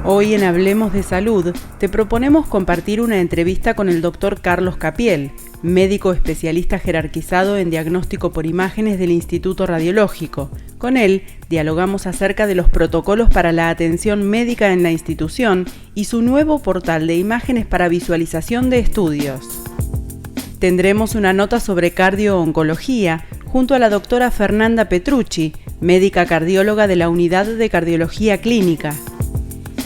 Hoy en Hablemos de Salud te proponemos compartir una entrevista con el Dr. Carlos Capiel, médico especialista jerarquizado en diagnóstico por imágenes del Instituto Radiológico. Con él dialogamos acerca de los protocolos para la atención médica en la institución y su nuevo portal de imágenes para visualización de estudios. Tendremos una nota sobre cardio-oncología junto a la doctora Fernanda Petrucci, médica cardióloga de la Unidad de Cardiología Clínica.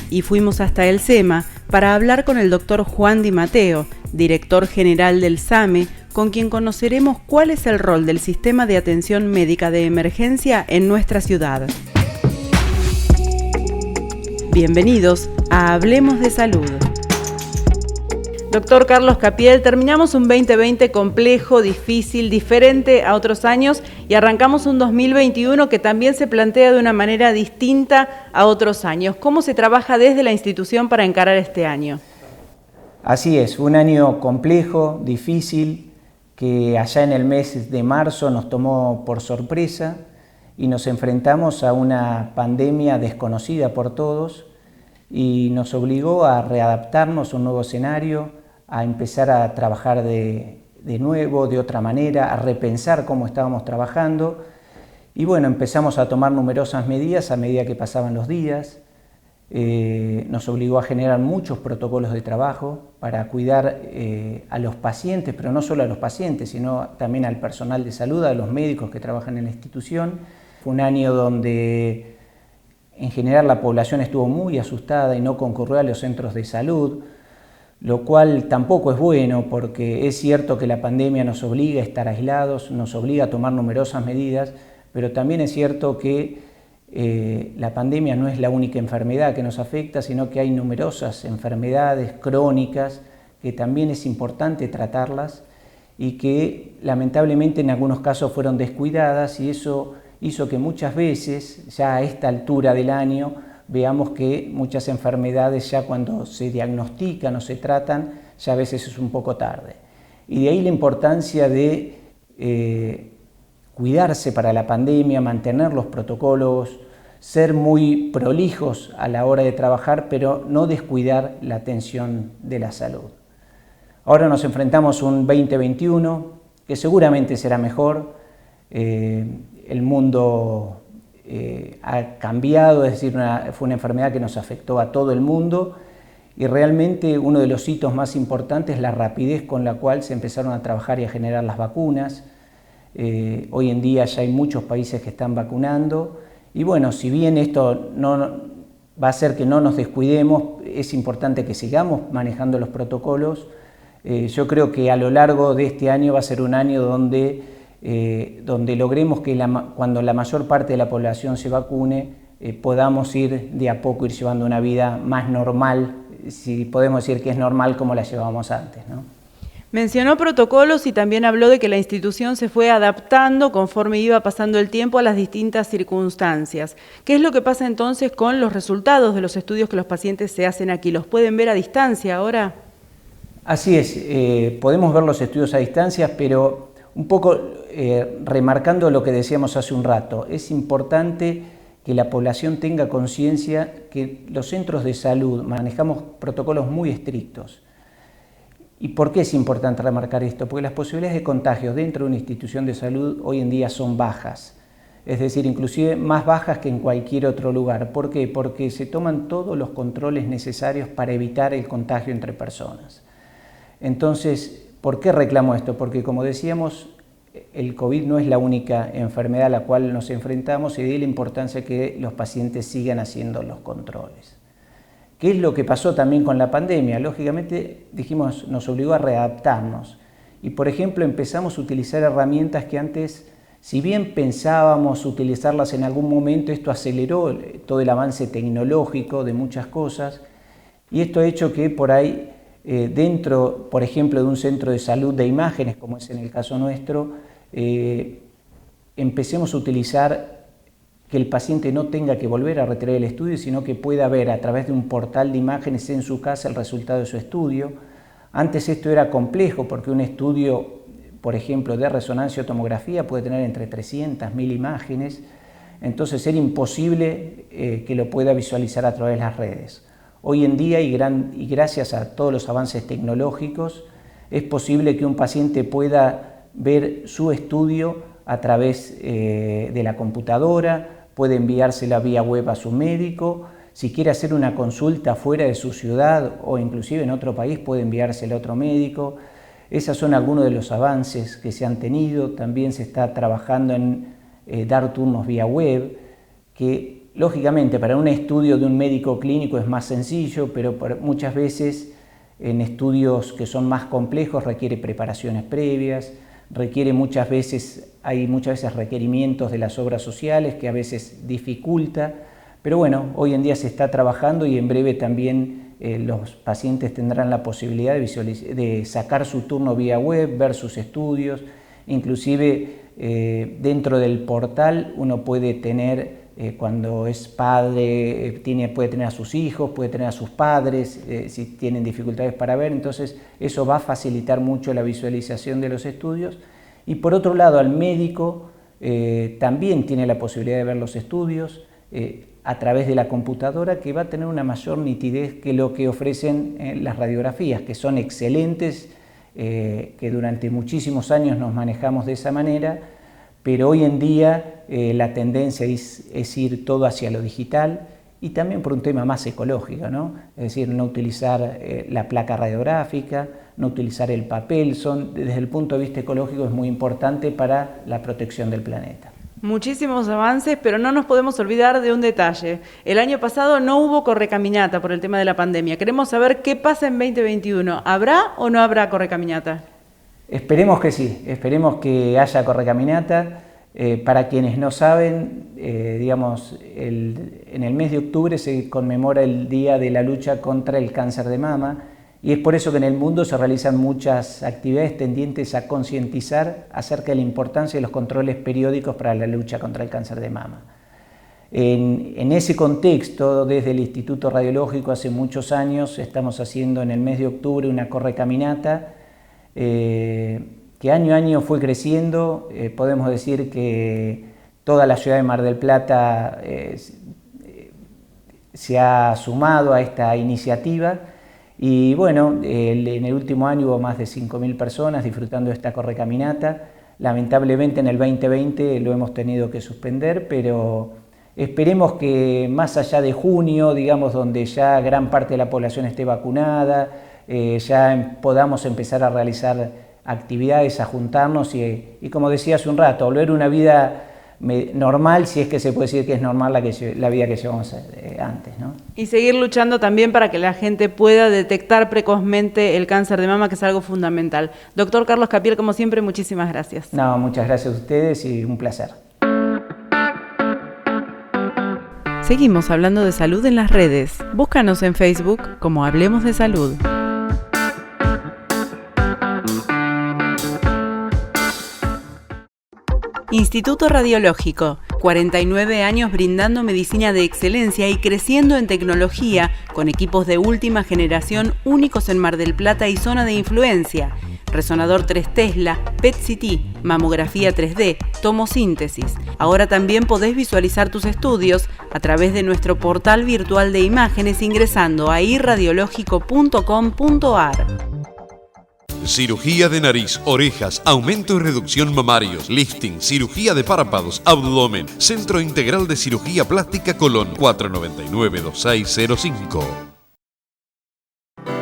Y fuimos hasta el SEMA para hablar con el doctor Juan Di Matteo, director general del SAME, con quien conoceremos cuál es el rol del sistema de atención médica de emergencia en nuestra ciudad. Bienvenidos a Hablemos de Salud. Doctor Carlos Capiel, terminamos un 2020 complejo, difícil, diferente a otros años y arrancamos un 2021 que también se plantea de una manera distinta a otros años. ¿Cómo se trabaja desde la institución para encarar este año? Así es, un año complejo, difícil, que allá en el mes de marzo nos tomó por sorpresa y nos enfrentamos a una pandemia desconocida por todos y nos obligó a readaptarnos a un nuevo escenario, a empezar a trabajar de nuevo, de otra manera, a repensar cómo estábamos trabajando. Y bueno, empezamos a tomar numerosas medidas a medida que pasaban los días. Nos obligó a generar muchos protocolos de trabajo para cuidar a los pacientes, pero no solo a los pacientes, sino también al personal de salud, a los médicos que trabajan en la institución. Fue un año donde en general la población estuvo muy asustada y no concurrió a los centros de salud, lo cual tampoco es bueno porque es cierto que la pandemia nos obliga a estar aislados, nos obliga a tomar numerosas medidas, pero también es cierto que la pandemia no es la única enfermedad que nos afecta, sino que hay numerosas enfermedades crónicas que también es importante tratarlas y que lamentablemente en algunos casos fueron descuidadas y eso hizo que muchas veces, ya a esta altura del año, veamos que muchas enfermedades ya cuando se diagnostican o se tratan, ya a veces es un poco tarde. Y de ahí la importancia de cuidarse para la pandemia, mantener los protocolos, ser muy prolijos a la hora de trabajar, pero no descuidar la atención de la salud. Ahora nos enfrentamos a un 2021 que seguramente será mejor. El mundo ha cambiado, es decir, fue una enfermedad que nos afectó a todo el mundo y realmente uno de los hitos más importantes es la rapidez con la cual se empezaron a trabajar y a generar las vacunas. Hoy en día ya hay muchos países que están vacunando y bueno, si bien esto no va a hacer que no nos descuidemos, es importante que sigamos manejando los protocolos. Yo creo que a lo largo de este año va a ser un año donde logremos que cuando la mayor parte de la población se vacune, podamos ir de a poco ir llevando una vida más normal, si podemos decir que es normal como la llevábamos antes, ¿no? Mencionó protocolos y también habló de que la institución se fue adaptando conforme iba pasando el tiempo a las distintas circunstancias. ¿Qué es lo que pasa entonces con los resultados de los estudios que los pacientes se hacen aquí? ¿Los pueden ver a distancia ahora? Así es, podemos ver los estudios a distancia, pero un poco remarcando lo que decíamos hace un rato, es importante que la población tenga conciencia que los centros de salud manejamos protocolos muy estrictos. ¿Y por qué es importante remarcar esto? Porque las posibilidades de contagio dentro de una institución de salud hoy en día son bajas, es decir, inclusive más bajas que en cualquier otro lugar. ¿Por qué? Porque se toman todos los controles necesarios para evitar el contagio entre personas. Entonces, ¿por qué reclamo esto? Porque como decíamos, el COVID no es la única enfermedad a la cual nos enfrentamos y de ahí la importancia que los pacientes sigan haciendo los controles. ¿Qué es lo que pasó también con la pandemia? Lógicamente, dijimos, nos obligó a readaptarnos y, por ejemplo, empezamos a utilizar herramientas que antes, si bien pensábamos utilizarlas en algún momento, esto aceleró todo el avance tecnológico de muchas cosas y esto ha hecho que por ahí dentro, por ejemplo, de un centro de salud de imágenes, como es en el caso nuestro, empecemos a utilizar que el paciente no tenga que volver a retraer el estudio, sino que pueda ver a través de un portal de imágenes en su casa el resultado de su estudio. Antes esto era complejo porque un estudio, por ejemplo, de resonancia o tomografía puede tener entre 300, 1000 imágenes, entonces era imposible que lo pueda visualizar a través de las redes. Hoy en día, y gracias a todos los avances tecnológicos, es posible que un paciente pueda ver su estudio a través de la computadora, puede enviársela vía web a su médico. Si quiere hacer una consulta fuera de su ciudad o inclusive en otro país, puede enviársela a otro médico. Esos son algunos de los avances que se han tenido. También se está trabajando en dar turnos vía web, que lógicamente para un estudio de un médico clínico es más sencillo, pero muchas veces en estudios que son más complejos requiere preparaciones previas, hay muchas veces requerimientos de las obras sociales que a veces dificulta, pero bueno, hoy en día se está trabajando y en breve también los pacientes tendrán la posibilidad de sacar su turno vía web, ver sus estudios, inclusive dentro del portal uno puede tener, cuando es padre, puede tener a sus hijos, puede tener a sus padres, si tienen dificultades para ver, entonces eso va a facilitar mucho la visualización de los estudios. Y por otro lado, al médico también tiene la posibilidad de ver los estudios a través de la computadora, que va a tener una mayor nitidez que lo que ofrecen las radiografías, que son excelentes, que durante muchísimos años nos manejamos de esa manera, pero hoy en día la tendencia es ir todo hacia lo digital y también por un tema más ecológico, ¿no? Es decir, no utilizar la placa radiográfica, no utilizar el papel, desde el punto de vista ecológico es muy importante para la protección del planeta. Muchísimos avances, pero no nos podemos olvidar de un detalle. El año pasado no hubo correcaminata por el tema de la pandemia. Queremos saber qué pasa en 2021. ¿Habrá o no habrá correcaminata? Esperemos que sí, esperemos que haya correcaminata. Para quienes no saben, en el mes de octubre se conmemora el Día de la Lucha contra el Cáncer de Mama y es por eso que en el mundo se realizan muchas actividades tendientes a concientizar acerca de la importancia de los controles periódicos para la lucha contra el cáncer de mama. En ese contexto, desde el Instituto Radiológico hace muchos años estamos haciendo en el mes de octubre una correcaminata que año a año fue creciendo. Podemos decir que toda la ciudad de Mar del Plata se ha sumado a esta iniciativa y bueno, en el último año hubo más de 5.000 personas disfrutando de esta correcaminata. Lamentablemente en el 2020 lo hemos tenido que suspender, pero esperemos que más allá de junio, donde ya gran parte de la población esté vacunada, ya podamos empezar a realizar actividades, a juntarnos y como decía hace un rato, a volver una vida normal, si es que se puede decir que es normal la vida que llevamos antes, ¿no? Y seguir luchando también para que la gente pueda detectar precozmente el cáncer de mama, que es algo fundamental. Doctor Carlos Capiel, como siempre, muchísimas gracias. No, muchas gracias a ustedes y un placer. Seguimos hablando de salud en las redes. Búscanos en Facebook como Hablemos de Salud. Instituto Radiológico, 49 años brindando medicina de excelencia y creciendo en tecnología con equipos de última generación únicos en Mar del Plata y zona de influencia. Resonador 3 Tesla, PET-CT, mamografía 3D, tomosíntesis. Ahora también podés visualizar tus estudios a través de nuestro portal virtual de imágenes ingresando a irradiológico.com.ar. Cirugía de nariz, orejas, aumento y reducción mamarios, lifting, cirugía de párpados, abdomen. Centro Integral de Cirugía Plástica Colón, 499-2605.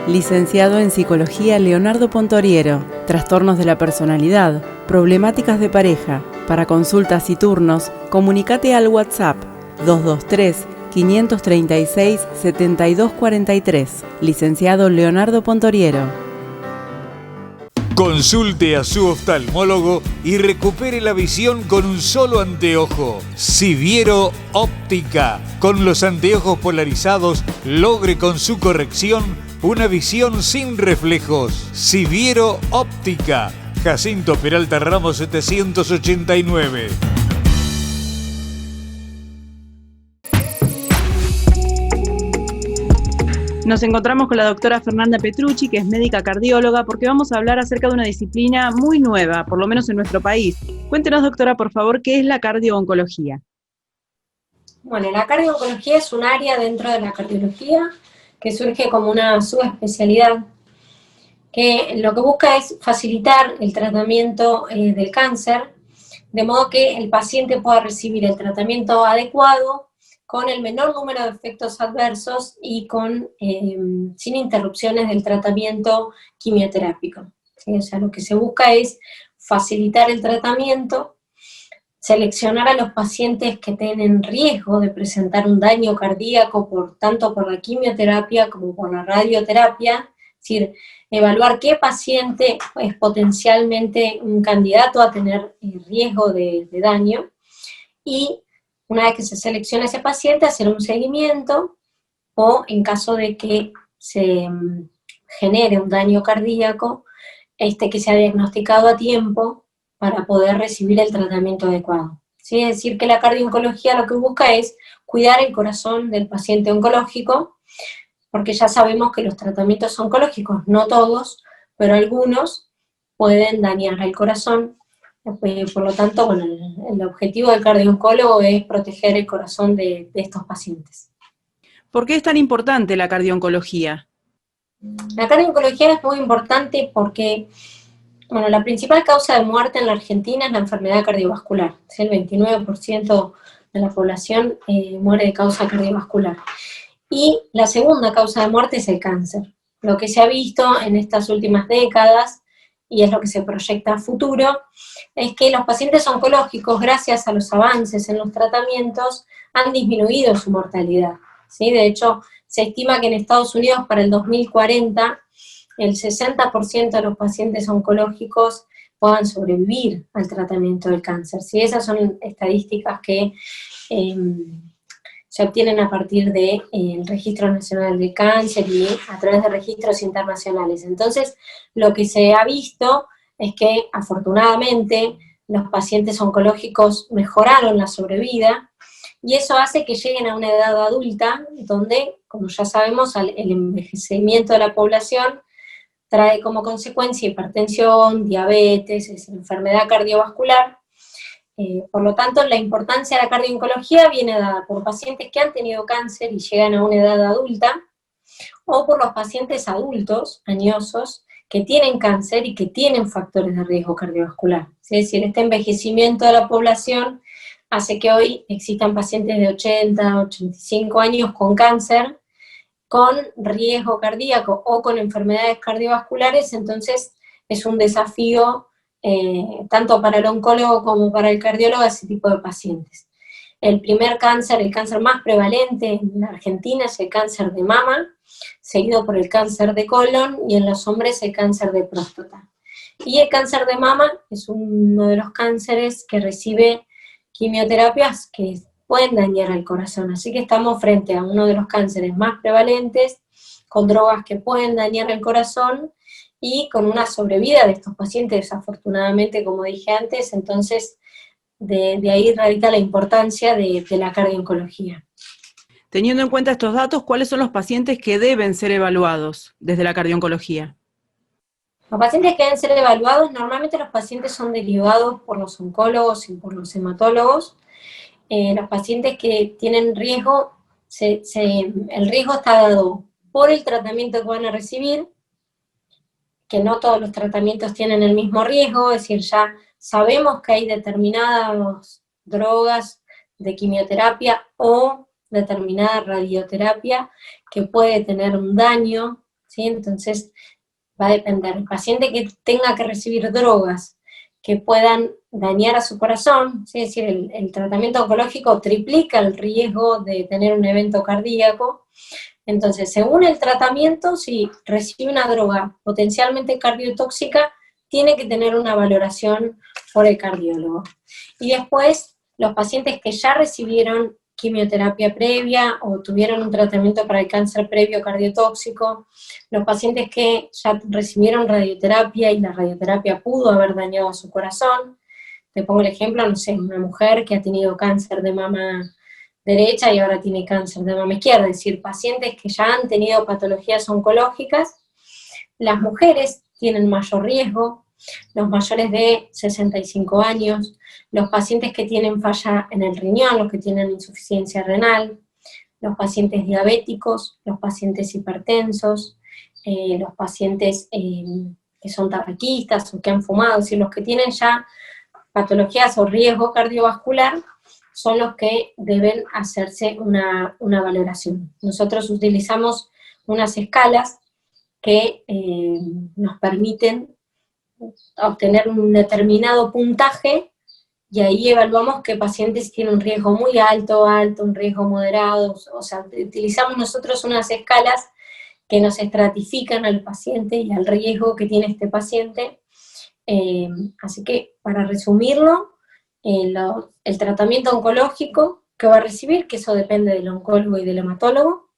Licenciado en Psicología Leonardo Pontoriero. Trastornos de la personalidad, problemáticas de pareja. Para consultas y turnos, comunícate al WhatsApp 223-536-7243. Licenciado Leonardo Pontoriero. Consulte a su oftalmólogo y recupere la visión con un solo anteojo. Siviero Óptica. Con los anteojos polarizados, logre con su corrección una visión sin reflejos. Siviero Óptica. Jacinto Peralta Ramos 789. Nos encontramos con la doctora Fernanda Petrucci, que es médica cardióloga, porque vamos a hablar acerca de una disciplina muy nueva, por lo menos en nuestro país. Cuéntenos, doctora, por favor, ¿qué es la cardio-oncología? Bueno, la cardio-oncología es un área dentro de la cardiología que surge como una subespecialidad, que lo que busca es facilitar el tratamiento del cáncer, de modo que el paciente pueda recibir el tratamiento adecuado, con el menor número de efectos adversos y sin interrupciones del tratamiento quimioterápico. ¿Sí? O sea, lo que se busca es facilitar el tratamiento, seleccionar a los pacientes que tienen riesgo de presentar un daño cardíaco tanto por la quimioterapia como por la radioterapia, es decir, evaluar qué paciente es potencialmente un candidato a tener riesgo de daño, y una vez que se selecciona ese paciente, hacer un seguimiento, o en caso de que se genere un daño cardíaco, que sea diagnosticado a tiempo para poder recibir el tratamiento adecuado. ¿Sí? Es decir, que la cardiooncología lo que busca es cuidar el corazón del paciente oncológico, porque ya sabemos que los tratamientos oncológicos, no todos, pero algunos, pueden dañar el corazón. Por lo tanto, bueno, el objetivo del cardiooncólogo es proteger el corazón de estos pacientes. ¿Por qué es tan importante la cardiooncología? La cardiooncología es muy importante porque, bueno, la principal causa de muerte en la Argentina es la enfermedad cardiovascular. El 29% de la población muere de causa cardiovascular. Y la segunda causa de muerte es el cáncer. Lo que se ha visto en estas últimas décadas, y es lo que se proyecta a futuro, es que los pacientes oncológicos, gracias a los avances en los tratamientos, han disminuido su mortalidad. ¿Sí? De hecho, se estima que en Estados Unidos para el 2040 el 60% de los pacientes oncológicos puedan sobrevivir al tratamiento del cáncer. ¿Sí? Esas son estadísticas que se obtienen a partir del Registro Nacional de Cáncer y a través de registros internacionales. Entonces, lo que se ha visto es que, afortunadamente, los pacientes oncológicos mejoraron la sobrevida, y eso hace que lleguen a una edad adulta, donde, como ya sabemos, el envejecimiento de la población trae como consecuencia hipertensión, diabetes, enfermedad cardiovascular. Por lo tanto, la importancia de la cardiooncología viene dada por pacientes que han tenido cáncer y llegan a una edad adulta, o por los pacientes adultos, añosos, que tienen cáncer y que tienen factores de riesgo cardiovascular. Es decir, este envejecimiento de la población hace que hoy existan pacientes de 80, 85 años con cáncer, con riesgo cardíaco o con enfermedades cardiovasculares. Entonces es un desafío tanto para el oncólogo como para el cardiólogo, ese tipo de pacientes. El primer cáncer, el cáncer más prevalente en la Argentina es el cáncer de mama, seguido por el cáncer de colon, y en los hombres el cáncer de próstata. Y el cáncer de mama es uno de los cánceres que recibe quimioterapias que pueden dañar al corazón, así que estamos frente a uno de los cánceres más prevalentes, con drogas que pueden dañar el corazón, y con una sobrevida de estos pacientes, desafortunadamente, como dije antes. Entonces, de ahí radica la importancia de la cardiooncología. Teniendo en cuenta estos datos, ¿cuáles son los pacientes que deben ser evaluados desde la cardiooncología? Los pacientes que deben ser evaluados, normalmente los pacientes son derivados por los oncólogos y por los hematólogos. Los pacientes que tienen riesgo, el riesgo está dado por el tratamiento que van a recibir, que no todos los tratamientos tienen el mismo riesgo, es decir, ya sabemos que hay determinadas drogas de quimioterapia o determinada radioterapia que puede tener un daño, ¿sí? Entonces va a depender. El paciente que tenga que recibir drogas que puedan dañar a su corazón, ¿sí? Es decir, el tratamiento oncológico triplica el riesgo de tener un evento cardíaco. Entonces, según el tratamiento, si recibe una droga potencialmente cardiotóxica, tiene que tener una valoración por el cardiólogo. Y después, los pacientes que ya recibieron quimioterapia previa o tuvieron un tratamiento para el cáncer previo cardiotóxico, los pacientes que ya recibieron radioterapia y la radioterapia pudo haber dañado su corazón. Te pongo el ejemplo, no sé, una mujer que ha tenido cáncer de mama derecha y ahora tiene cáncer de mama izquierda, es decir, pacientes que ya han tenido patologías oncológicas. Las mujeres tienen mayor riesgo, los mayores de 65 años, los pacientes que tienen falla en el riñón, los que tienen insuficiencia renal, los pacientes diabéticos, los pacientes hipertensos, los pacientes que son tabaquistas o que han fumado, es decir, los que tienen ya patologías o riesgo cardiovascular, son los que deben hacerse una valoración. Nosotros utilizamos unas escalas que nos permiten obtener un determinado puntaje y ahí evaluamos qué pacientes tienen un riesgo muy alto, un riesgo moderado, o sea, utilizamos nosotros unas escalas que nos estratifican al paciente y al riesgo que tiene este paciente. Así que, para resumirlo, el tratamiento oncológico que va a recibir, que eso depende del oncólogo y del hematólogo,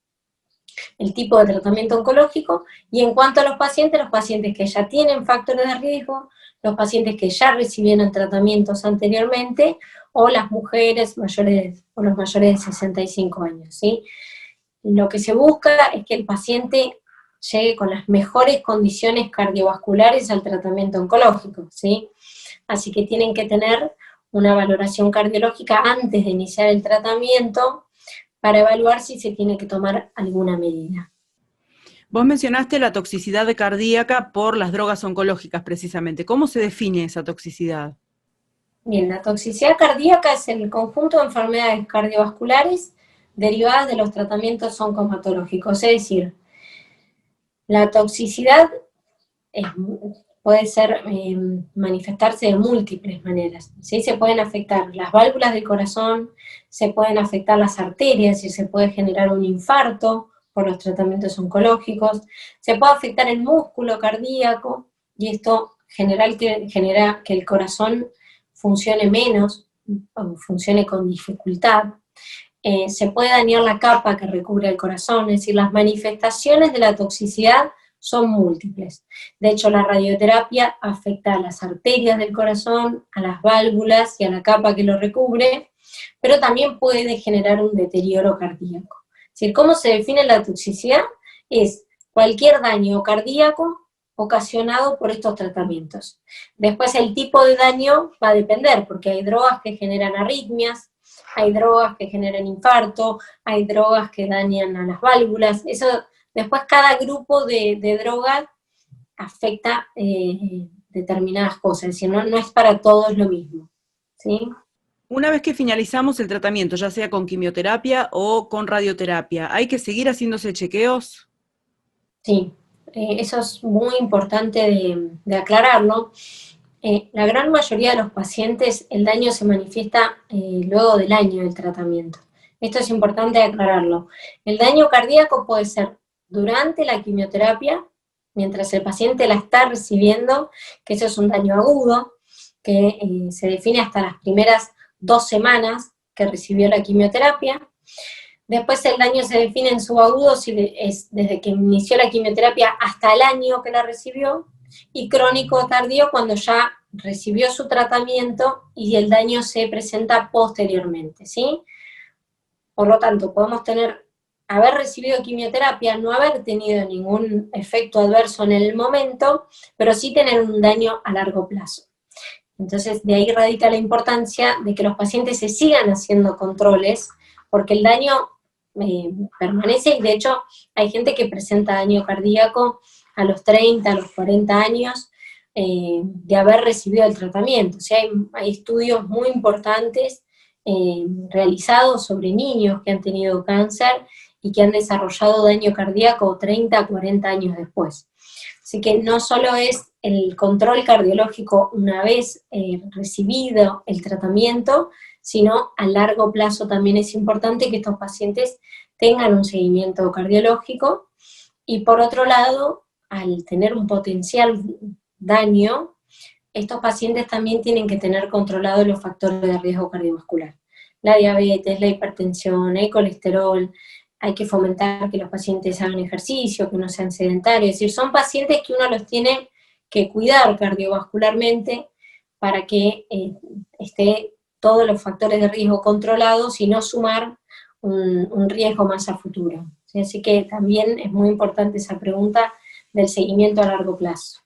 el tipo de tratamiento oncológico, y en cuanto a los pacientes que ya tienen factores de riesgo, los pacientes que ya recibieron tratamientos anteriormente, o las mujeres mayores, o los mayores de 65 años, ¿sí? Lo que se busca es que el paciente llegue con las mejores condiciones cardiovasculares al tratamiento oncológico, ¿sí? Así que tienen que tener una valoración cardiológica antes de iniciar el tratamiento para evaluar si se tiene que tomar alguna medida. Vos mencionaste la toxicidad cardíaca por las drogas oncológicas, precisamente. ¿Cómo se define esa toxicidad? Bien, la toxicidad cardíaca es el conjunto de enfermedades cardiovasculares derivadas de los tratamientos oncomatológicos, es decir, la toxicidad puede manifestarse de múltiples maneras, ¿sí? Se pueden afectar las válvulas del corazón, se pueden afectar las arterias, y se puede generar un infarto por los tratamientos oncológicos, se puede afectar el músculo cardíaco, y esto genera que el corazón funcione menos, o funcione con dificultad. Se puede dañar la capa que recubre el corazón, es decir, las manifestaciones de la toxicidad son múltiples. De hecho, la radioterapia afecta a las arterias del corazón, a las válvulas y a la capa que lo recubre, pero también puede generar un deterioro cardíaco. Es decir, ¿cómo se define la toxicidad? Es cualquier daño cardíaco ocasionado por estos tratamientos. Después el tipo de daño va a depender, porque hay drogas que generan arritmias, hay drogas que generan infarto, hay drogas que dañan a las válvulas. Eso, después cada grupo de drogas afecta determinadas cosas, es decir, no es para todos lo mismo, ¿sí? Una vez que finalizamos el tratamiento, ya sea con quimioterapia o con radioterapia, ¿hay que seguir haciéndose chequeos? Sí, eso es muy importante de aclararlo. La gran mayoría de los pacientes, el daño se manifiesta luego del año del tratamiento. Esto es importante aclararlo. El daño cardíaco puede ser durante la quimioterapia, mientras el paciente la está recibiendo, que eso es un daño agudo, que se define hasta las primeras 2 semanas que recibió la quimioterapia. Después el daño se define en subagudo, si es desde que inició la quimioterapia hasta el año que la recibió, y crónico tardío cuando ya recibió su tratamiento y el daño se presenta posteriormente, ¿sí? Por lo tanto, podemos haber recibido quimioterapia, no haber tenido ningún efecto adverso en el momento, pero sí tener un daño a largo plazo. Entonces, de ahí radica la importancia de que los pacientes se sigan haciendo controles, porque el daño permanece, y de hecho hay gente que presenta daño cardíaco a los 30, a los 40 años de haber recibido el tratamiento. O sea, hay estudios muy importantes realizados sobre niños que han tenido cáncer y que han desarrollado daño cardíaco 30, 40 años después. Así que no solo es el control cardiológico una vez recibido el tratamiento, sino a largo plazo también es importante que estos pacientes tengan un seguimiento cardiológico. Y por otro lado, al tener un potencial daño, estos pacientes también tienen que tener controlados los factores de riesgo cardiovascular. La diabetes, la hipertensión, el colesterol. Hay que fomentar que los pacientes hagan ejercicio, que no sean sedentarios. Es decir, son pacientes que uno los tiene que cuidar cardiovascularmente para que esté todos los factores de riesgo controlados y no sumar un riesgo más a futuro. ¿Sí? Así que también es muy importante esa pregunta del seguimiento a largo plazo.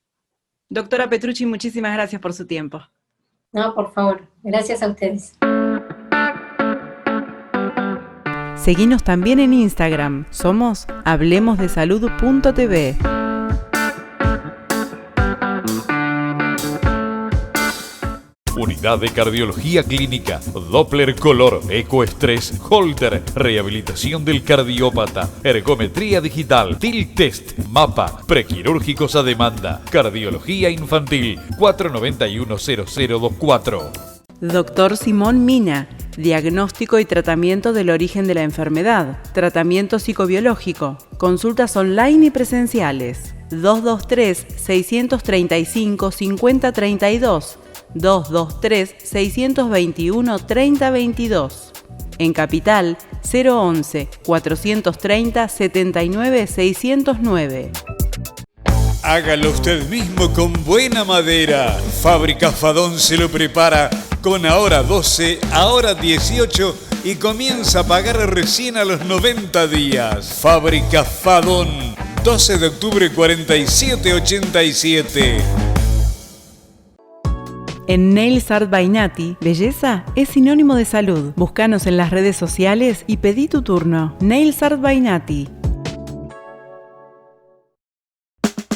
Doctora Petrucci, muchísimas gracias por su tiempo. No, por favor, gracias a ustedes. Seguinos también en Instagram. Somos hablemosdesalud.tv. Unidad de Cardiología Clínica, Doppler Color, Ecoestrés, Holter, Rehabilitación del Cardiópata, Ergometría Digital, TIL Test, Mapa, Prequirúrgicos a Demanda, Cardiología Infantil, 491-0024. Doctor Simón Mina, diagnóstico y tratamiento del origen de la enfermedad, tratamiento psicobiológico, consultas online y presenciales. 223-635-5032, 223-621-3022. En Capital, 011-430-79-609. Hágalo usted mismo con buena madera. Fábrica Fadón se lo prepara con ahora 12, ahora 18 y comienza a pagar recién a los 90 días. Fábrica Fadón, 12 de octubre 4787. En Nails Art by Nati, belleza es sinónimo de salud. Búscanos en las redes sociales y pedí tu turno. Nails Art by Nati.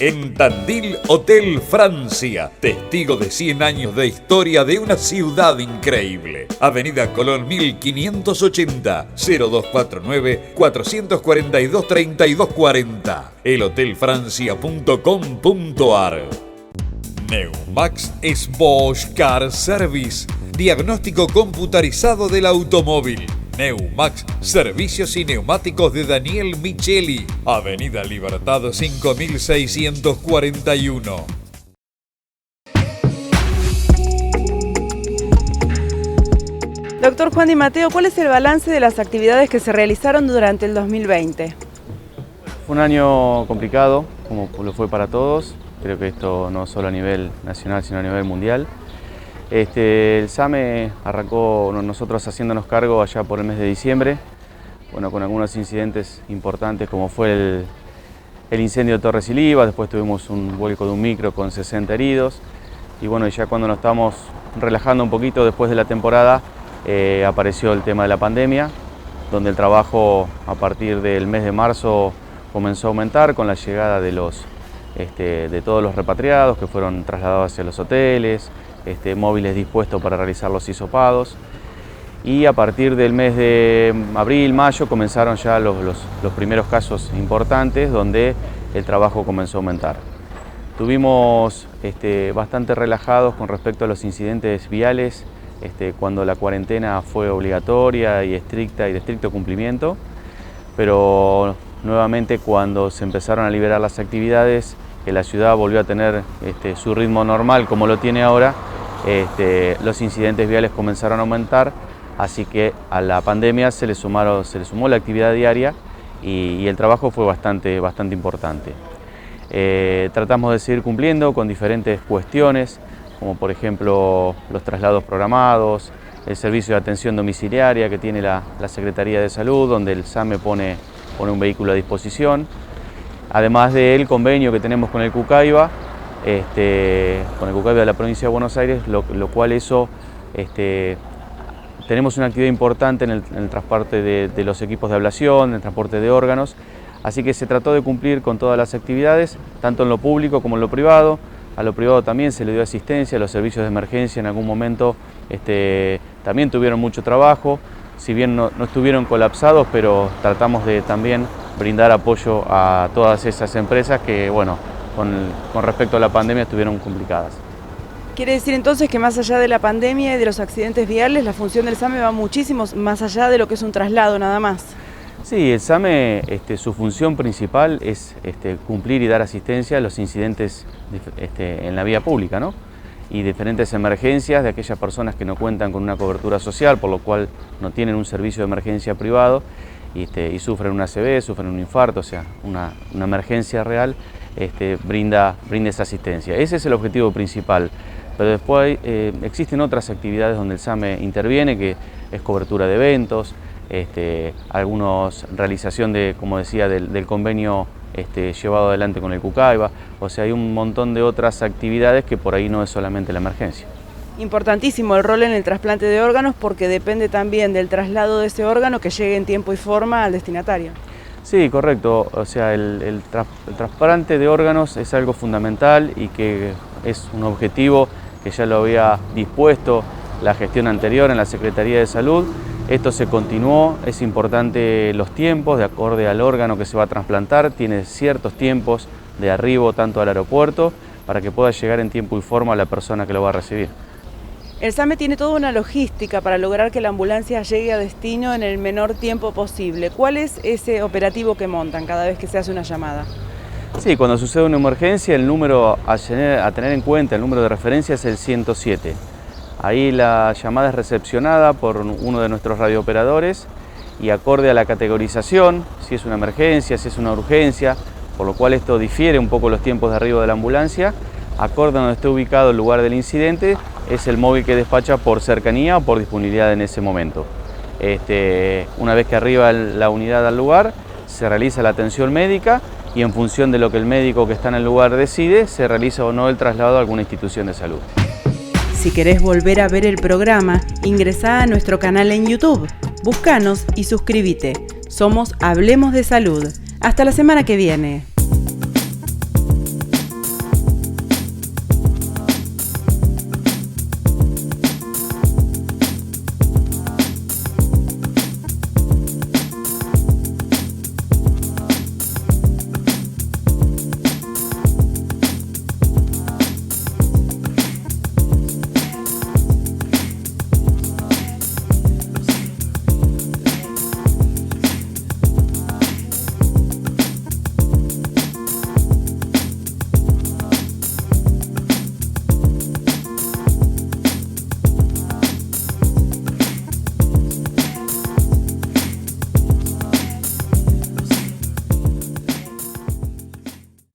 En Tandil, Hotel Francia, testigo de 100 años de historia de una ciudad increíble. Avenida Colón 1580, 0249-442-3240, elhotelfrancia.com.ar. Neumax es Bosch Car Service, diagnóstico computarizado del automóvil. Neumax, servicios y neumáticos de Daniel Micheli, Avenida Libertad 5641. Doctor Juan Di Matteo, ¿cuál es el balance de las actividades que se realizaron durante el 2020? Fue un año complicado, como lo fue para todos. Creo que esto no solo a nivel nacional, sino a nivel mundial. El SAME arrancó nosotros haciéndonos cargo allá por el mes de diciembre, bueno, con algunos incidentes importantes como fue el incendio de Torres y Liva, después tuvimos un vuelco de un micro con 60 heridos y bueno, ya cuando nos estamos relajando un poquito después de la temporada apareció el tema de la pandemia, donde el trabajo a partir del mes de marzo comenzó a aumentar con la llegada de todos los repatriados que fueron trasladados hacia los hoteles, móviles dispuestos para realizar los hisopados, y a partir del mes de abril, mayo comenzaron ya los primeros casos importantes donde el trabajo comenzó a aumentar. Tuvimos bastante relajados con respecto a los incidentes viales cuando la cuarentena fue obligatoria y estricta y de estricto cumplimiento, pero nuevamente cuando se empezaron a liberar las actividades, que la ciudad volvió a tener su ritmo normal como lo tiene ahora, los incidentes viales comenzaron a aumentar, así que a la pandemia se le sumó la actividad diaria y el trabajo fue bastante importante. Tratamos de seguir cumpliendo con diferentes cuestiones, como por ejemplo los traslados programados, el servicio de atención domiciliaria que tiene la Secretaría de Salud, donde el SAME pone un vehículo a disposición. Además del convenio que tenemos con el Cucaiba, con el Cucaiba de la provincia de Buenos Aires, lo cual eso, tenemos una actividad importante en el transporte de los equipos de ablación, en el transporte de órganos, así que se trató de cumplir con todas las actividades, tanto en lo público como en lo privado. A lo privado también se le dio asistencia, los servicios de emergencia en algún momento también tuvieron mucho trabajo, si bien no estuvieron colapsados, pero tratamos de también brindar apoyo a todas esas empresas que, bueno, con respecto a la pandemia estuvieron complicadas. ¿Quiere decir entonces que más allá de la pandemia y de los accidentes viales, la función del SAME va muchísimo más allá de lo que es un traslado nada más? Sí, el SAME, su función principal es cumplir y dar asistencia a los incidentes en la vía pública, ¿no? Y diferentes emergencias de aquellas personas que no cuentan con una cobertura social, por lo cual no tienen un servicio de emergencia privado y sufren un ACV, sufren un infarto, o sea, una emergencia real, brinda esa asistencia. Ese es el objetivo principal, pero después existen otras actividades donde el SAME interviene, que es cobertura de eventos, algunos realización de, como decía, del convenio llevado adelante con el Cucaiba, o sea, hay un montón de otras actividades que por ahí no es solamente la emergencia. Importantísimo el rol en el trasplante de órganos porque depende también del traslado de ese órgano que llegue en tiempo y forma al destinatario. Sí, correcto. O sea, el trasplante de órganos es algo fundamental y que es un objetivo que ya lo había dispuesto la gestión anterior en la Secretaría de Salud. Esto se continuó, es importante los tiempos de acorde al órgano que se va a trasplantar, tiene ciertos tiempos de arribo tanto al aeropuerto para que pueda llegar en tiempo y forma a la persona que lo va a recibir. El SAME tiene toda una logística para lograr que la ambulancia llegue a destino en el menor tiempo posible. ¿Cuál es ese operativo que montan cada vez que se hace una llamada? Sí, cuando sucede una emergencia, el número a tener en cuenta, el número de referencia es el 107. Ahí la llamada es recepcionada por uno de nuestros radiooperadores y acorde a la categorización, si es una emergencia, si es una urgencia, por lo cual esto difiere un poco los tiempos de arribo de la ambulancia, acorde a donde esté ubicado el lugar del incidente, es el móvil que despacha por cercanía o por disponibilidad en ese momento. Una vez que arriba la unidad al lugar, se realiza la atención médica y en función de lo que el médico que está en el lugar decide, se realiza o no el traslado a alguna institución de salud. Si querés volver a ver el programa, ingresá a nuestro canal en YouTube, búscanos y suscríbete. Somos Hablemos de Salud. Hasta la semana que viene.